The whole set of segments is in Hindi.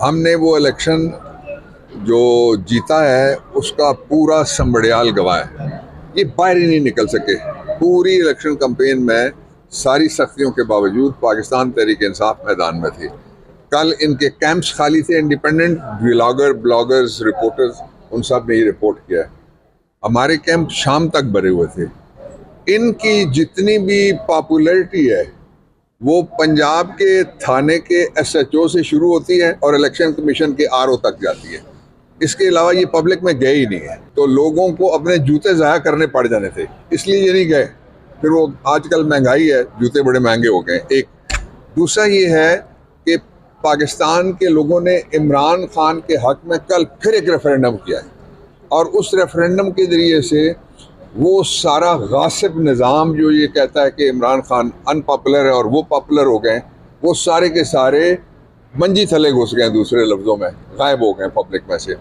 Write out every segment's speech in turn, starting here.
हमने वो इलेक्शन जो जीता है उसका पूरा संबड़ियाल गवाह है। ये बाहर ही नहीं निकल सके। पूरी इलेक्शन कैंपेन में सारी सख्तियों के बावजूद पाकिस्तान तहरीक इंसाफ मैदान में थी। कल इनके कैंप्स खाली थे। इंडिपेंडेंट ब्लॉगर्स, रिपोर्टर्स, उन सब ने ये रिपोर्ट किया है। हमारे कैंप शाम तक भरे हुए थे। इनकी जितनी भी पॉपुलैरिटी है वो पंजाब के थाने के SHO से शुरू होती है और इलेक्शन कमीशन के RO तक जाती है। इसके अलावा ये पब्लिक में गए ही नहीं है। तो लोगों को अपने जूते ज़ाया करने पड़ जाने थे, इसलिए ये नहीं गए। फिर वो आजकल महंगाई है, जूते बड़े महंगे हो गए। एक दूसरा ये है कि पाकिस्तान के लोगों ने इमरान खान के हक में कल फिर एक रेफरेंडम किया है और उस रेफरेंडम के ज़रिए से वो सारा गासिब निज़ाम जो ये कहता है कि इमरान खान अनपॉपुलर है और वो पॉपुलर हो गए, वो सारे के सारे मंजी थले घुस गए, दूसरे लफ्ज़ों में गायब हो गए पब्लिक में से।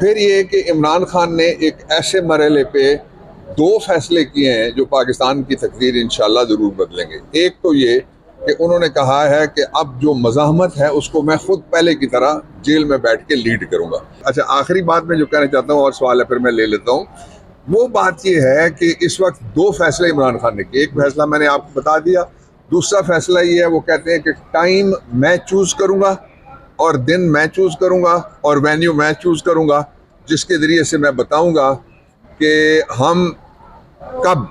फिर ये कि इमरान खान ने एक ऐसे मरहले पे 2 फैसले किए हैं जो पाकिस्तान की तकदीर इंशाल्लाह ज़रूर बदलेंगे। एक तो ये कि उन्होंने कहा है कि अब जो मज़ाहमत है उसको मैं खुद पहले की तरह जेल में बैठ के लीड करूँगा। अच्छा, आखिरी बात मैं जो कहना चाहता हूँ, और सवाल है फिर मैं ले लेता हूँ, वो बात ये है कि इस वक्त 2 फैसले इमरान खान ने किए। एक फैसला मैंने आपको बता दिया, दूसरा फैसला ये है, वो कहते हैं कि टाइम मैं चूज़ करूँगा और दिन मैं चूज़ करूँगा और वेन्यू मैं चूज़ करूँगा, जिसके ज़रिए से मैं बताऊँगा कि हम कब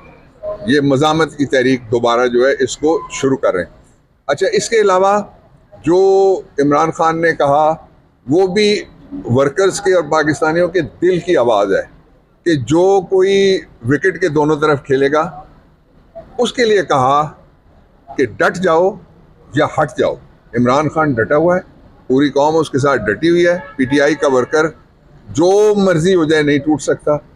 ये मज़ामत की तहरीक दोबारा जो है इसको शुरू कर रहे हैं। अच्छा, इसके अलावा जो इमरान खान ने कहा वो भी वर्कर्स के और पाकिस्तानियों के दिल की आवाज़ है कि जो कोई विकेट के दोनों तरफ खेलेगा उसके लिए कहा कि डट जाओ या हट जाओ। इमरान खान डटा हुआ है, पूरी कौम उसके साथ डटी हुई है। PTI का वर्कर जो मर्जी हो जाए नहीं टूट सकता।